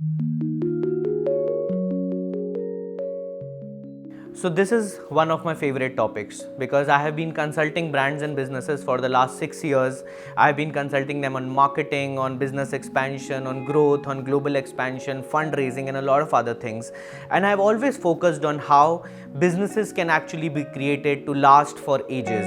So this is one of my favorite topics because I have been consulting brands and businesses for the last 6 years. I've been consulting them on marketing, on business expansion, on growth, on global expansion, fundraising, and a lot of other things. And I've always focused on how businesses can actually be created to last for ages.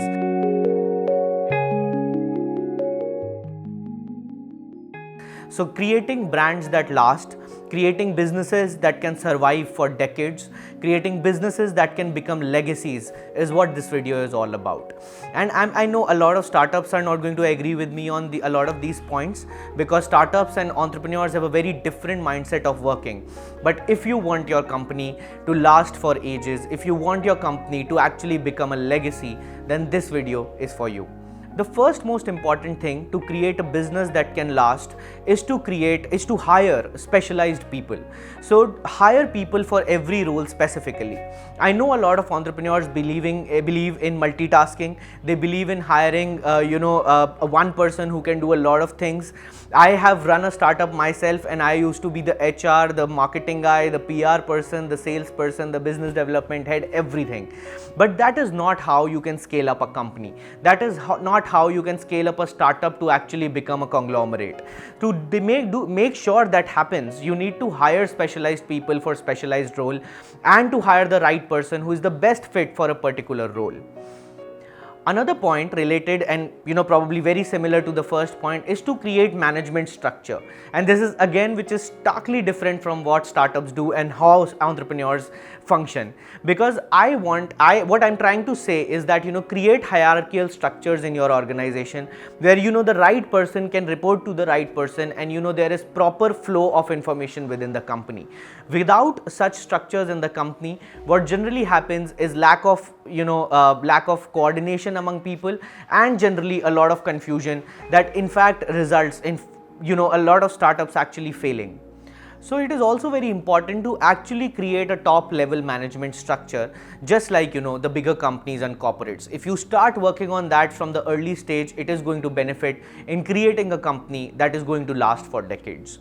So creating brands that last, creating businesses that can survive for decades, creating businesses that can become legacies is what this video is all about. And I know a lot of startups are not going to agree with me on a lot of these points because startups and entrepreneurs have a very different mindset of working. But if you want your company to last for ages, if you want your company to actually become a legacy, then this video is for you. The first most important thing to create a business that can last is to hire specialized people. So hire people for every role specifically. I know a lot of entrepreneurs believe in multitasking. They believe in hiring one person who can do a lot of things. I have run a startup myself and I used to be the HR, the marketing guy, the PR person, the sales person, the business development head, everything. But that is not how you can scale up a company. That is not how you can scale up a startup to actually become a conglomerate. To make sure that happens, you need to hire specialized people for specialized role and to hire the right person who is the best fit for a particular role. Another point related and probably very similar to the first point is to create management structure. And this is again which is starkly different from what startups do and how entrepreneurs function. Because what I'm trying to say is that create hierarchical structures in your organization where the right person can report to the right person and there is proper flow of information within the company. Without such structures in the company, what generally happens is lack of coordination among people and generally a lot of confusion that in fact results in a lot of startups actually failing. So it is also very important to actually create a top level management structure, just like the bigger companies and corporates. If you start working on that from the early stage, it is going to benefit in creating a company that is going to last for decades.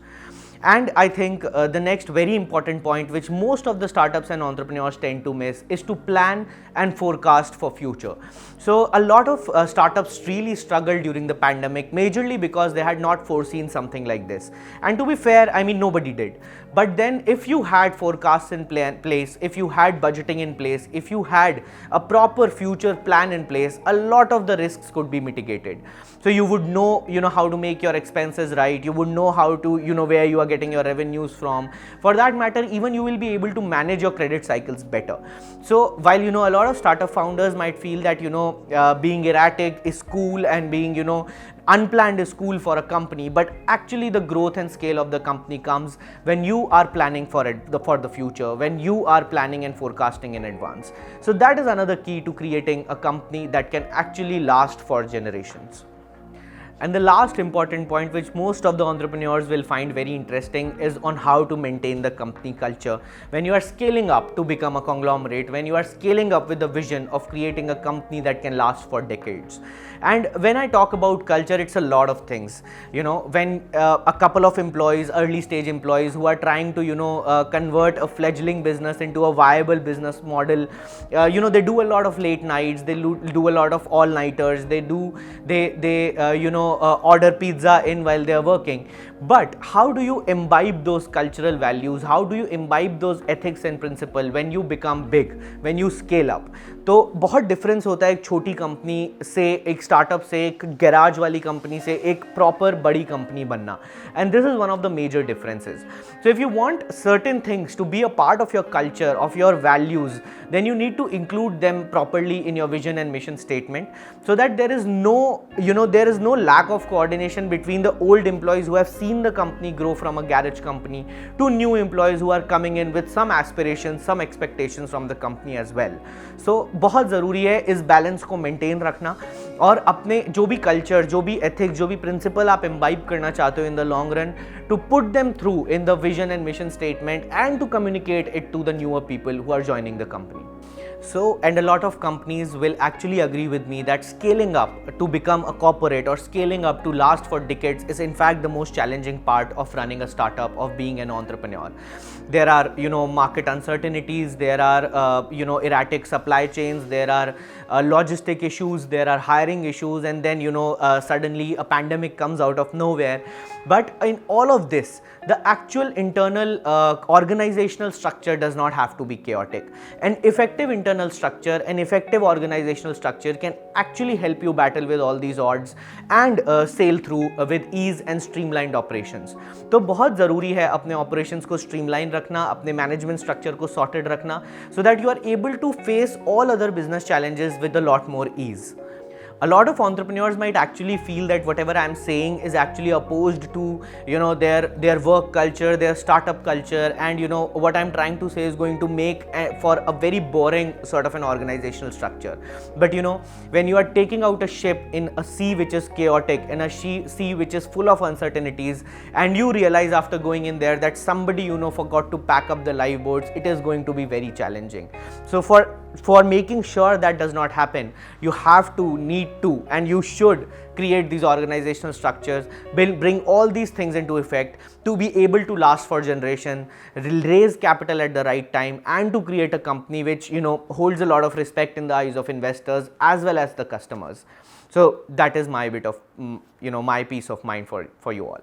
And I think the next very important point which most of the startups and entrepreneurs tend to miss is to plan and forecast for future. So a lot of startups really struggled during the pandemic, majorly because they had not foreseen something like this. And to be fair, I mean nobody did. But then if you had forecasts in place, if you had budgeting in place, if you had a proper future plan in place, a lot of the risks could be mitigated. So you would know how to make your expenses right, you would know how to where you are getting your revenues from. For that matter, even you will be able to manage your credit cycles better. So while a lot of startup founders might feel that being erratic is cool and being unplanned is cool for a company, but actually the growth and scale of the company comes when you are planning for the future, when you are planning and forecasting in advance. So that is another key to creating a company that can actually last for generations. And the last important point which most of the entrepreneurs will find very interesting is on how to maintain the company culture when you are scaling up to become a conglomerate, when you are scaling up with the vision of creating a company that can last for decades. And when I talk about culture, it's a lot of things. When a couple of employees, early stage employees who are trying to convert a fledgling business into a viable business model, they do a lot of late nights, they do a lot of all-nighters, order pizza in while they are working. But how do you imbibe those cultural values? How do you imbibe those ethics and principle when you become big, when you scale up? तो बहुत difference होता है एक छोटी company से, एक startup से, एक गैराज वाली कंपनी से एक प्रॉपर बड़ी कंपनी बनना. And this is one of the major differences. So if you want certain things to be a part of your culture, of your values, then you need to include them properly in your vision and mission statement so that there is no lack of coordination between the old employees who have seen the company grow from a garage company to new employees who are coming in with some aspirations, some expectations from the company as well. So बहुत ज़रूरी है इस balance को maintain रखना और अपने जो भी कल्चर, जो भी एथिक्स, जो भी प्रिंसिपल आप इम्बाइब करना चाहते हो in the long run, to put them through in the vision and mission statement and to communicate it to the newer people who are joining the company. So, and a lot of companies will actually agree with me that scaling up to become a corporate or scaling up to last for decades is in fact the most challenging part of running a startup, of being an entrepreneur. There are, market uncertainties, there are, erratic supply chains, there are logistic issues, there are hiring issues, and then, suddenly a pandemic comes out of nowhere. But in all of this, the actual internal organizational structure does not have to be chaotic. An effective internal structure, an effective organizational structure can actually help you battle with all these odds and sail through with ease and streamlined operations. तो बहुत ज़रूरी है अपने operations को streamline रखना, अपने management structure को sorted रखना, so that you are able to face all other business challenges with a lot more ease. A lot of entrepreneurs might actually feel that whatever I'm saying is actually opposed to, their work culture, their startup culture, and what I'm trying to say is going to make for a very boring sort of an organizational structure. But when you are taking out a ship in a sea which is chaotic, in a sea which is full of uncertainties, and you realize after going in there that somebody forgot to pack up the lifeboats, it is going to be very challenging. So for making sure that does not happen, you need to and you should create these organizational structures, bring all these things into effect to be able to last for generation, raise capital at the right time, and to create a company which holds a lot of respect in the eyes of investors as well as the customers. So that is my bit of my peace of mind for you all.